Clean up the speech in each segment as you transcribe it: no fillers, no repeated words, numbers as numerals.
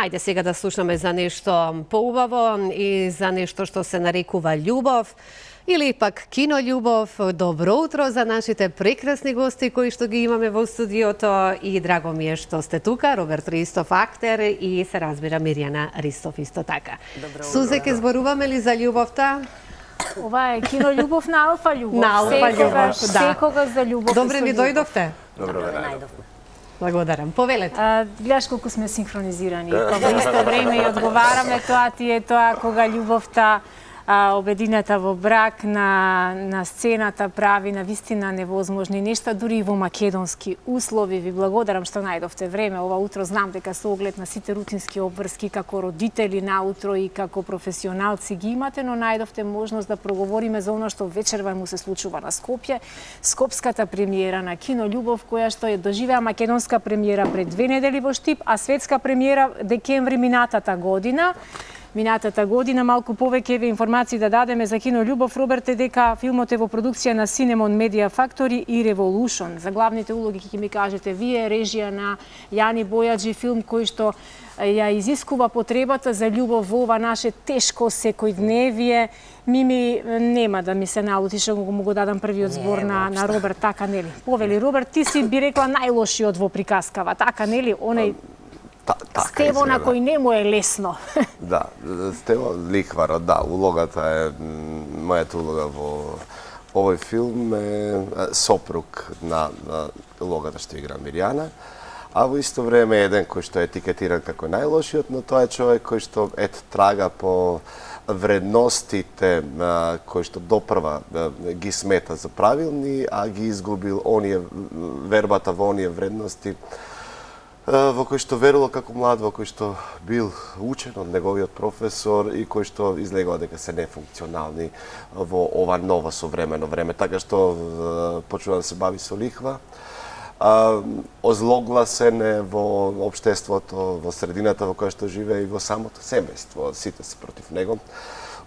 Ајде сега да слушаме за нешто поубаво и за нешто што се нарекува љубов или пак кинољубов. Добро утро за нашите прекрасни гости кои што ги имаме во студиото и драго ми е што сте тука. Роберт Ристов, актер, и се разбира Мирјана Ристов исто така. Сузе, ке зборуваме ли за љубовта? Ова е кинољубов на алфа љубов. На алфа љубов, да. Секогаш за љубов. Добре ни дојдовте? Добро ве најдовме. Благодарам. Повелете. Гледаш колку сме синхронизирани. Во исто време и одговараме тоа ти е тоа кога љубовта обединета во брак на сцената прави на вистина невозможни нешта, дури и во македонски услови. Ви благодарам што најдовте време ова утро. Знам дека со оглед на сите рутински обврски како родители наутро и како професионалци ги имате, но најдовте можност да проговориме за оно што вечерва му се случува на Скопје. Скопската премиера на кино Љубов, која што е доживеа македонска премиера пред 2 недели во Штип, а светска премиера декември минатата година. Малку повеќе информации да дадеме за кино Љубов. Роберт, е дека филмот е во продукција на Cinnamon Media Factory и Revolution. За главните улоги ќе ми кажете вие, режија на Јани Бојаджи, филм кој што ја изискува потребата за љубов во ова наше тешко секојдневие. Мими, нема да ми се налути што му го дадам првиот збор на Роберт, така нели? Повели Роберт, ти си би рекла најлошиот во приказкава, така нели? Онај Стево на кој не му е лесно. Да, Стево лихварот, да, улогата е, мојата улога во овој филм е сопруг на улогата што игра Мирјана, а во исто време е еден кој што е етикетиран како најлошиот, но тоа е човек кој што трага по вредностите кои што допрва ги смета за правилни, а ги изгубил вербата во оние вредности во кој што верувал како млад, во кој што бил учен од неговиот професор и кој што излегува дека се нефункционални во ова ново современо време. Така што почнува да се бави со лихва, озлогласен е во општеството, во средината во која што живее и во самото семејство. Сите се против него.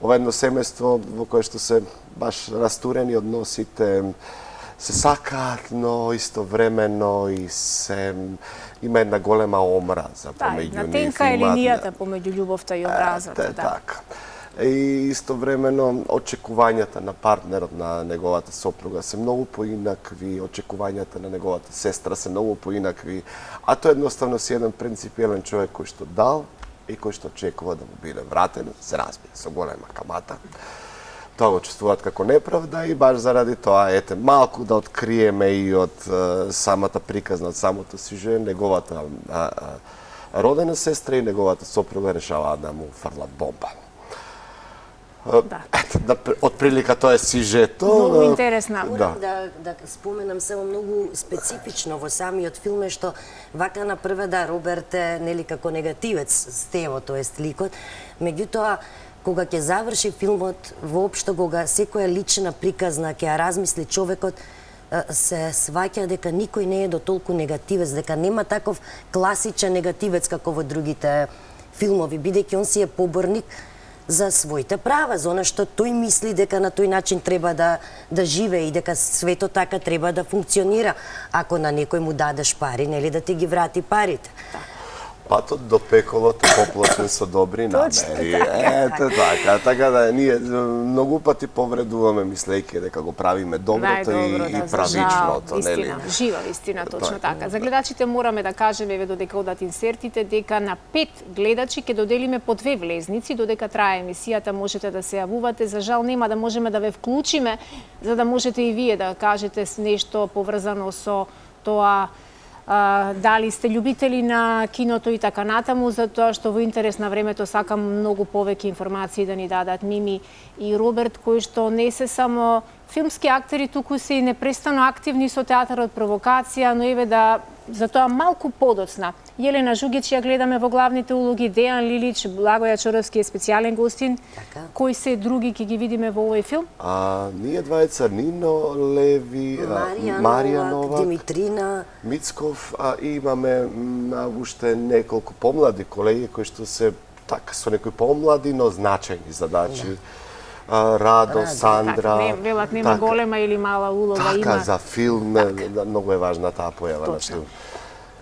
Ова едно семејство во кое што се баш растурени односите, се сакаат, но истовремено и се има една голема омраза помеѓу нив. На тенка е линијата помеѓу љубовта и омразата. Така. И истовремено очекувањата на партнерот на неговата сопруга се многу поинакви, очекувањата на неговата сестра се многу поинакви, а тој едноставно си еден принципиелен човек кој што дал и кој што очекува да му биде вратено, се разбира, со голема камата. Тоа го чувствуваат како неправда и баш заради тоа, малку да откриеме и од самата приказна, од самото сюжет, неговата родена сестра и неговата сопруга решаваат да му фрлат бомба. Од прилика тоа е сюжето. Многу интересна. Морам да споменам само многу специфично во самиот филм е што вака на прва Роберт е нели како негативец Стево, тоест ликот, меѓутоа кога ќе заврши филмот, воопшто кога секоја лична приказна ќе ја размисли човекот, се сваќа дека никој не е до толку негативец, дека нема таков класичен негативец како во другите филмови, бидејќи он си е поборник за своите права, за она што тој мисли дека на тој начин треба да живее и дека светот така треба да функционира. Ако на некој му дадеш пари, нели да ти ги врати парите. Патот до пеколото поплатен со добри намери. Така да ние многу пати повредуваме мислејќи дека го правиме доброто и правичното, нели? Жива вистина, точно така. За гледачите мораме да кажеме додека одат инсертите дека на 5 гледачи ќе доделиме по 2 влезници додека трае емисијата, можете да се јавувате. За жал нема да можеме да ве вклучиме за да можете и вие да кажете нешто поврзано со тоа дали сте љубители на киното и така натаму, затоа што во интерес на времето сакам многу повеќе информации да ни дадат Мими и Роберт, кои што не се само филмски актери, туку се и непрестано активни со театарот провокација, но еве да затоа малку подоцна. Јелена Жугич ја гледаме во главните улоги, Дејан Лилич, Благоја Чоровски е специјален гостин. Кои се други ќе ги видиме во овој филм? Ние двајца, Нино Леви, Марија Новак, Димитрина Мицков, и имаме уште неколку помлади колеги кои што се така со некои помлади, но значајни задачи. Радо, Сандра. Велат нема голема или мала улога, така, има. за филм, многу е важна таа појава на филм.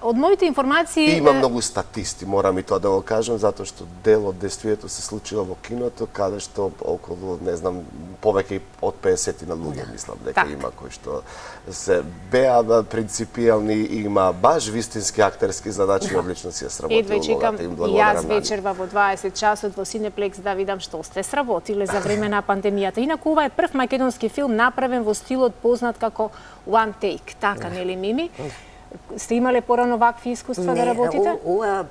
Од моите информации... Има многу статисти, морам и тоа да го кажам, затоа што дел од действието се случило во киното, каде што околу, не знам, повеќе од 50 на луѓе, мислам дека има кои што се беа принципиални и има баш вистински актерски задачи и одлично си ја сработил улогата. Им И јас вечерва во 20 часот во Синеплекс да видам што сте сработиле за време на пандемијата. Инаку ова е прв македонски филм направен во стилот познат како One Take, така нели Мими? Сте имале порано вакви искуства да работите? Ова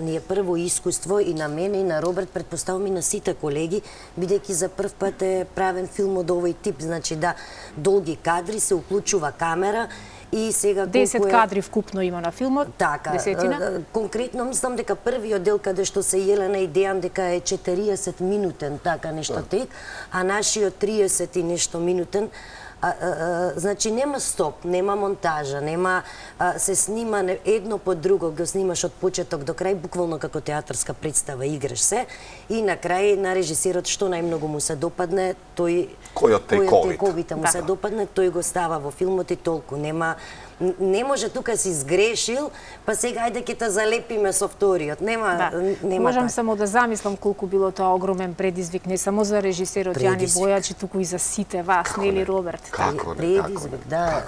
ни е прво искуство и на мене и на Роберт, предпоставам и на сите колеги, бидејќи за прв пат е правен филм од овој тип, значи да долги кадри, се уклучува камера и сега 10 кадри вкупно има на филмот, така, десетина? Конкретно мислам дека првиот дел каде што се Јелена и Дејан дека е 40 минутен, така нешто тек, а нашиот 30 и нешто минутен. Значи нема стоп, нема монтажа, нема се снима едно по друго, го снимаш од почеток до крај, буквално како театарска представа, играш се и на крај на режисерот што најмногу му се допадне, тој кој од тековите му се допадне, тој го става во филмот и толку. Не може тука си сгрешил, па сега ајде ќе те залепиме со вториот. Нема Можам само да замислам колку било тоа огромен предизвик, не само за режисерот Јани Бојачи, туку и за сите вас, нели Роберт? Предизвик, да.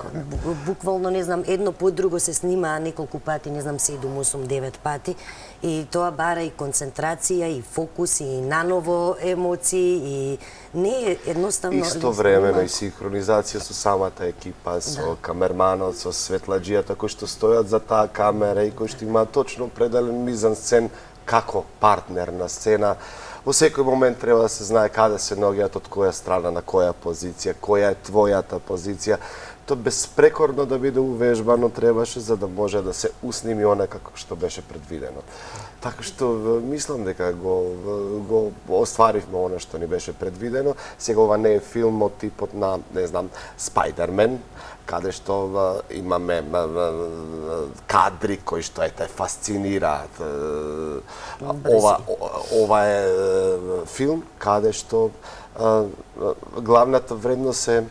Буквално, не знам, едно по друго се снима неколку пати, не знам, 7, 8, 9 пати. И тоа бара и концентрација, и фокус, и наново емоции, и не е едноставно... Истовремено и синхронизација со самата екипа, со камерманот, со светладжијата кои што стојат за таа камера и кои што имаат точно определен мизансцен како партнер на сцена. Во секој момент треба да се знае каде се ноѓат, од која страна, на која позиција, која е твојата позиција. Тоа безпрекорно да биде увежбано требаше за да може да се усними она како што беше предвидено. Така што мислам дека го остваривме она што ни беше предвидено. Сега ова не е филм од типот на, не знам, Спајдермен, каде што имаме кадри кои што те фасцинираат. Ова е филм каде што главната вредност е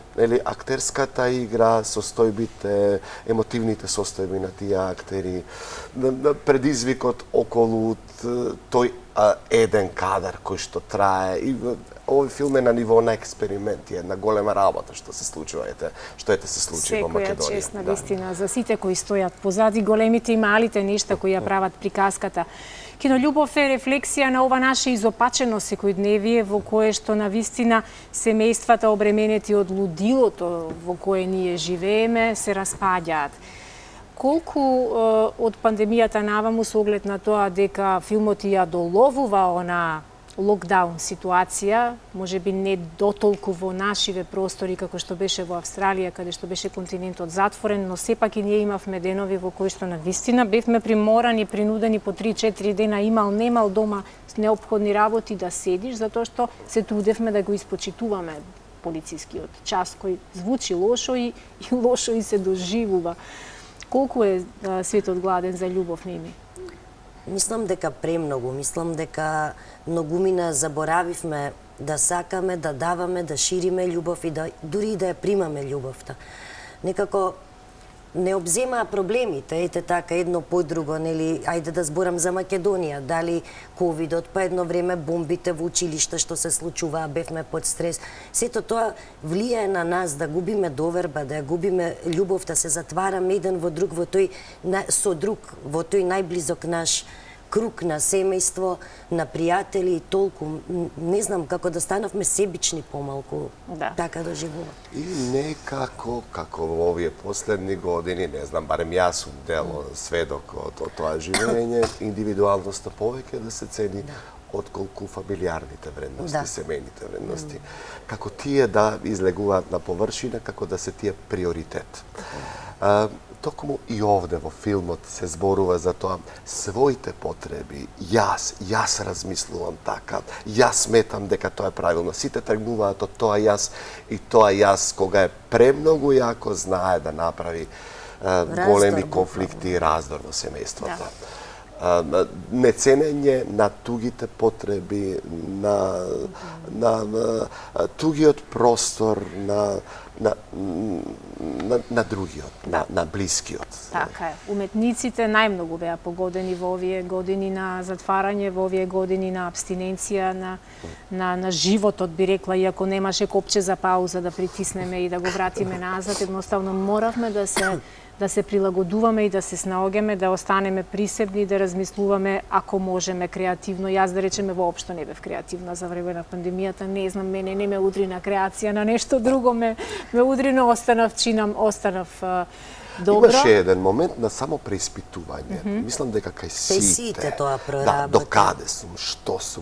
актерската игра, состојбите, емотивните состојби на тие актери, предизвикот околу тој еден кадар кој што трае. И овој филм е на ниво на експеримент, една голема работа што се случува, што се случи во Македонија. Секоја чест на вистина за сите кои стојат позади големите и малите нешта кои ја прават приказката. Кинолюбов е рефлексија на ова наше изопачено секојдневие во кое што на вистина семејствата обременети од лудилото во кое ние живееме се распаѓаат. Колку од пандемијата наваму со оглед на тоа дека филмот ја доловува она локдаун ситуација, може би не дотолку во нашиве простори како што беше во Австралија, каде што беше континентот затворен, но сепак и ние имавме денови во кои што на вистина бевме приморани, принудени по 3-4 дена имал-немал дома неопходни работи да седиш, затоа што се трудевме да го испочитуваме полицискиот час кој звучи лошо и лошо и се доживува. Колку е светот гладен за љубов, Мими? Мислам дека премногу, мислам дека многумина заборавивме да сакаме, да даваме, да шириме љубов и да дури и да ја примаме љубовта. Некако не обземаа проблемите, ете така едно по друго, нели, ајде да зборам за Македонија, дали ковидот, па едно време бомбите во училишта што се случуваа, бевме под стрес. Сето тоа влијае на нас да губиме доверба, да ја губиме љубовта, се затвараме еден во друг, во тој со друг, во тој најблизок наш круг на семејство, на пријатели и толку. Не знам, како да станавме себични помалку, така да живува. И некако, како во овие последни години, не знам, барем јас сум дел сведок од тоа живење, индивидуалноста повеќе да се цени отколку фамилиарните вредности, семејните вредности. Како тие да излегуваат на површина, како да се тие приоритет. Токму и овде во филмот се зборува за тоа своите потреби. Јас размислувам така. Јас сметам дека тоа е правилно. Сите тргнуваат од тоа јас и тоа јас кога е премногу јако знае да направи големи конфликти и раздор во семејството. неценење на тугите потреби, на тугиот простор, на другиот, на блискиот. Така е. Уметниците најмногу беа погодени во овие години на затварање, во овие години на абстиненција, на животот, би рекла, иако немаше копче за пауза да притиснеме и да го вратиме назад, едноставно моравме да се прилагодуваме и да се снаогеме, да останеме присебни и да размислуваме ако можеме креативно. Јас да речеме воопшто не бев креативна за време на пандемијата, не знам, мене не ме удри на креација, на нешто друго ме удри, но останав добро. Имаше еден момент на само преиспитување. Мислам дека кај сите тоа проработи. докаде сум,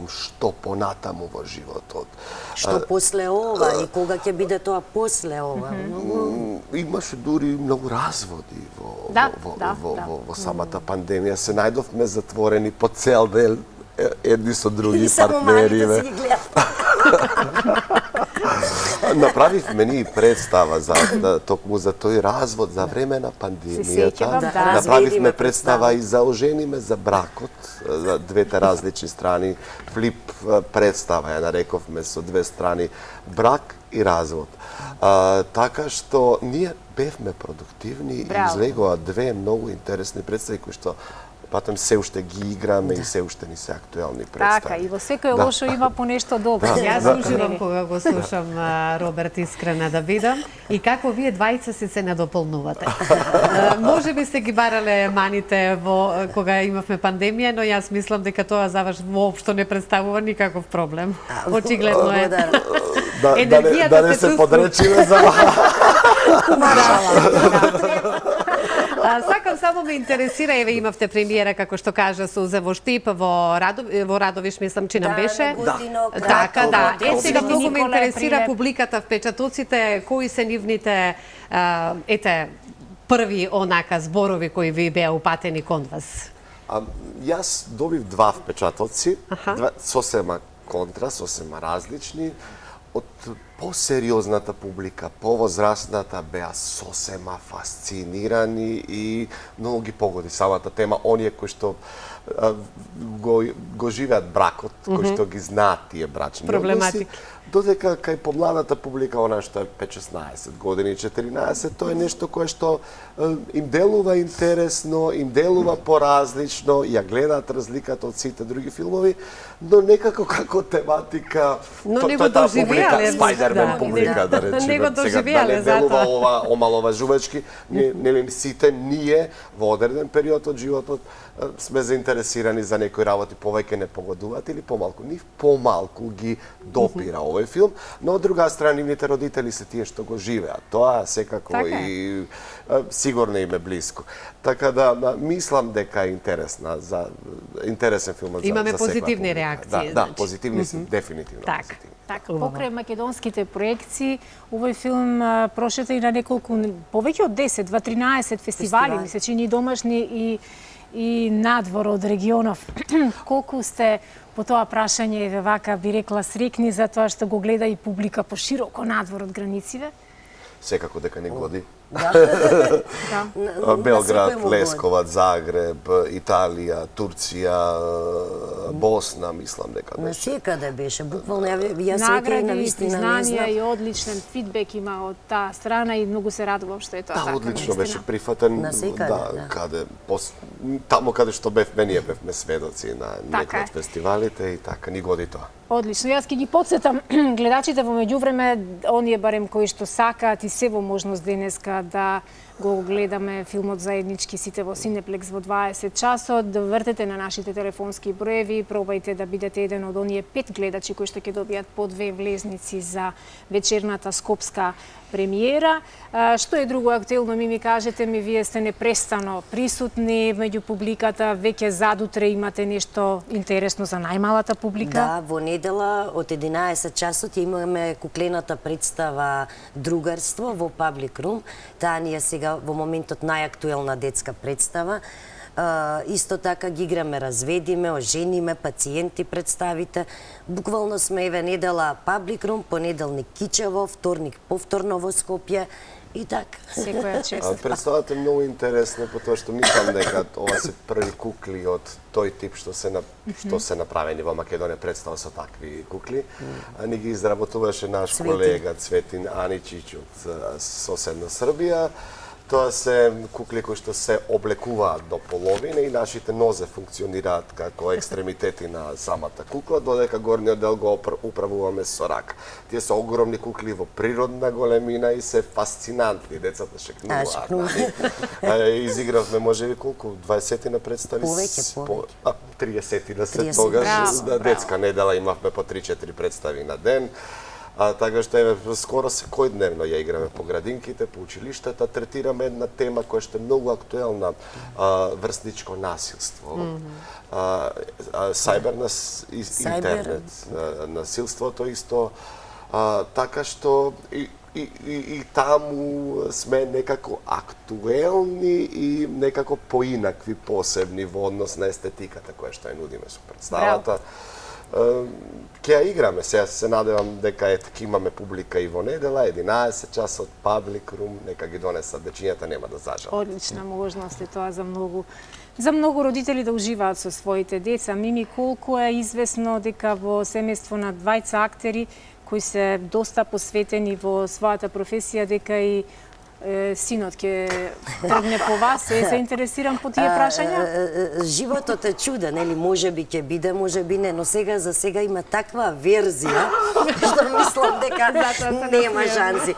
што понатаму во животот. Што после ова и кога ќе биде тоа после ова. Имаше дури многу разводи во самата пандемија. Се најдовме затворени по цел ден едни со други партнери. Направивме ни представа токму за тој развод за време на пандемијата. Направивме представа и за ожениме за бракот, за двете различни страни. Флип представа ја нарековме со две страни, брак и развод. Така што ние бевме продуктивни и излегоа две многу интересни представи кои што потом се уште ги играме и се уште ни се актуелни представи. Така, и во секој лошо има по нешто добро. Јас уживам кога го слушам Роберт, искрена да бидам, и како вие двајца се надополнувате. Може би сте ги барале маните кога имавме пандемија, но јас мислам дека тоа за вас воопшто не представува никаков проблем. Очигледно е. Да не се подречиме за Сакам само ме интересира, еве имавте премиера, како што кажа Суза, во Штип, во Радовиш, мислам, чи нам беше? Така, да. Сега многу ме интересира публиката, впечатоците, кои се нивните, први онака зборови кои ви беа упатени кон вас? Јас добив два впечатоци, сосема контра, сосема различни. Од посериозната публика, повозрастната беа сосема фасцинирани и многу ги погоди самата тема. Оние кои што го живеат бракот, кои што ги знаат тие брачни односи, додека кај помладата публика, она што е 5-16 години, 14, тоа е нешто кое што им делува интересно, им делува поразлично, ја гледаат разликата од сите други филмови, но некако како тематика, тоа е таа публика, Спајдермен публика, да речеме. Не го доживеале, да не делува ова омаловажувачки, нели сите ние во одреден период од животот сме заинтересирани за некои работи, повеќе не погодуваат или помалку. Нив помалку ги допира овој филм, но од друга страна нивните родители се тие што го живеат. Тоа секако и сигурно им е блиско. Така да мислам дека е интересен филм за секоја. Имаме позитивни реакции. Да, позитивни се, дефинитивно позитивни. Така, покрај македонските проекции, овој филм прошета и на неколку, повеќе од 10, 13 фестивали, ми се чини домашни и надвор од регионов. Колку сте по тоа прашање, вака би рекла, срекни за тоа што го гледа и публика пошироко надвор од границите? Секако дека не годи. Белград, Лесковац, Загреб, Италија, Турција, Босна, мислам дека беше. Секаде беше, буквално јас рекла на вистина не знам. Признанија и одличен фидбек има од таа страна и многу се радувам што е тоа така. Да, одлично беше прифатен. Да, каде таму каде што бевме, ние бевме сведоци на некои од фестивалите и така ни годи тоа. Одлично. Јас ќе ги потсетам гледачите во меѓувреме, оние барем кои што сакаат и се во можност денеска да го гледаме филмот заеднички сите во Синеплекс во 20 часот, да вртете на нашите телефонски броеви, пробајте да бидете еден од оние 5 гледачи кои што ќе добијат по 2 влезници за вечерната скопска премиера. Што е друго актуелно, ми кажете ми, вие сте непрестано присутни меѓу публиката, веќе задутре имате нешто интересно за најмалата публика? Да, во недела од 11 часот имаме куклената представа Другарство во Public Room. Таа ни е сега во моментот најактуелна детска представа. Исто така ги играме разведиме, ожениме, пациенти представите. Буквално сме еве недела Public Room, понеделник Кичево, вторник повторно во Скопје и така. Секоја чест. Представата е многу интересна, потоа што мислам дека ова се први кукли од тој тип што се направени во Македонија, представа со такви кукли. Ни ги изработуваше наш колега Цветин Аничич од соседна Србија. Тоа се кукли кои што се облекуваат до половина и нашите нозе функционираат како екстремитети на самата кукла, додека горниот дел го управуваме со рака. Тие се огромни кукли во природна големина и се фасцинантни. Децата шекнуваат. Изигравме можеби колку 20 на представи. Повеќе. 30 на се тогаш. Детска недела имавме по 3-4 представи на ден. Така што скоро секојдневно ја играме по градинките, по училиштата, третираме една тема која што е многу актуелна, врсничко насилство. Сајбер интернет насилството исто, така што и таму сме некако актуелни и некако поинакви, посебни во однос на естетиката која што ја нудиме со представата. Ке ја играме, сега се надевам дека ќе имаме публика и во недела, 11 часот, Public Room, нека ги донесат дечињата, нема да зажалат. Одлична можност е тоа за многу родители да уживаат со своите деца. Мими, колку е известно дека во семејство на двајца актери кои се доста посветени во својата професија, дека и синот ќе тргне по вас, се интересирам по тие прашања? Животот е чуден, нели, можеби ќе биде, можеби не, но за сега има таква верзија што мислам дека нема шанси.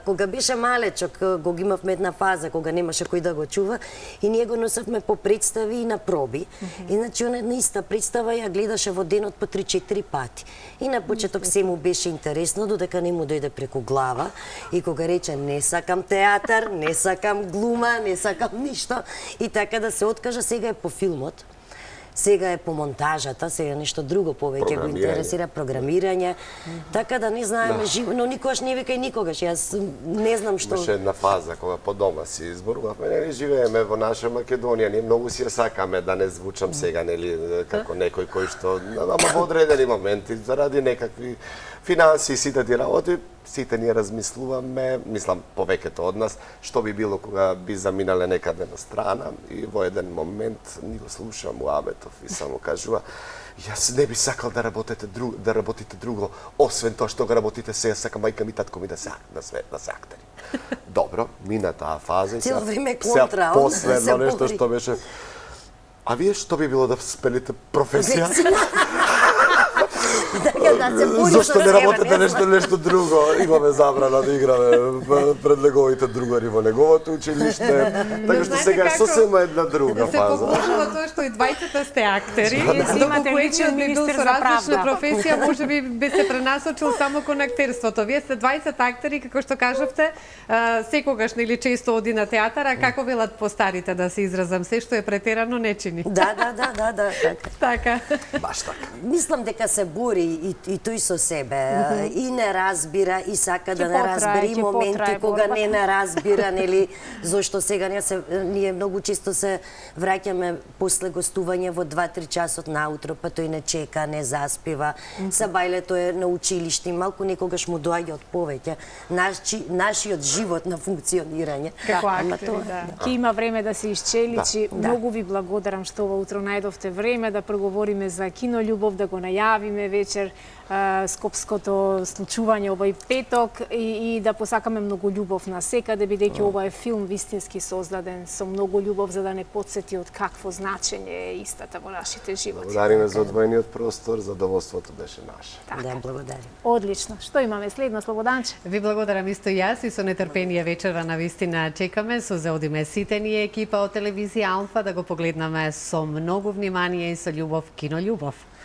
Кога беше малечок, го имавме една фаза кога немаше кој да го чува и ние го носевме по представи и на проби. Иначе она една иста представа ја гледаше во денот по 3-4 пати. И на почеток се му беше интересно, додека не му дојде преку глава и кога рече не сакам театар, не сакам глума, не сакам ништо и така да се откажа, сега е по филмот. Сега е по монтажата, сега нешто друго повеќе го интересира, програмирање. Така да не знаеме живо, но никогаш не вика и никогаш. Јас не знам што. Беше една фаза кога по дома си изборувавме, нели живееме во наша Македонија, ние многу си ја сакаме, да не звучам сега нели како некој кој што, ама во одредени моменти заради некакви финанси и сите ти работи, сите ние размислуваме, мислам повеќето од нас, што би било кога би заминале некаде на страна и во еден момент ни го слушам Муаметов и само кажува: јас не би сакал да работите друго, освен тоа што го работите сега, сакам мајка ми, татко ми да се актери. Добро, мина таа фаза и цел време контра, последно нешто што беше: а вие што би било да спелите професија? Зошто не работите нешто друго? Имаме забрана да играме пред неговите другари во неговото училиште. Така што сега е сосема една друга фаза. Се покажува тоа што и двајцата сте актери. Имате личен би бил министер со за различна правда. професија, може би се пренасочил само кон актерството. Вие сте двајцата актери, како што кажавте, секогаш нели често оди на театар, а како велат постарите, да се изразам, се што е претерано не чини. Да, Така. Баш така. Мислам дека се бори и тој со себе, и не разбира, и сака да не разбере, и моменти кога не разбира, нели, зошто сега ние многу често се враќаме после гостување во 2-3 часот наутро, па тој не чека, не заспива. Сабајлето е на училиште, малку некогаш му доаѓа од повеќе. Нашиот живот на функционирање. Како актери, да. Ке има време да се исчеличи. Многу ви благодарам што ова утро најдовте време да проговориме за кинољубов, да го најавиме вечер скопското случување овој петок и да посакаме многу љубов на секаде, бидејќи ова е филм вистински создаден со многу љубов за да не потсети од какво значење е истата во нашите животи. Благодариме за одвоениот простор, задоволството беше наше. Да, благодарим. Одлично. Што имаме следно, Слободанче? Ви благодарам исто јас и со нетрпение вечера на вистина чекаме. Со заодиме сите ние екипа од телевизија Алфа да го погледнаме со многу внимание и со љубов кинољубов.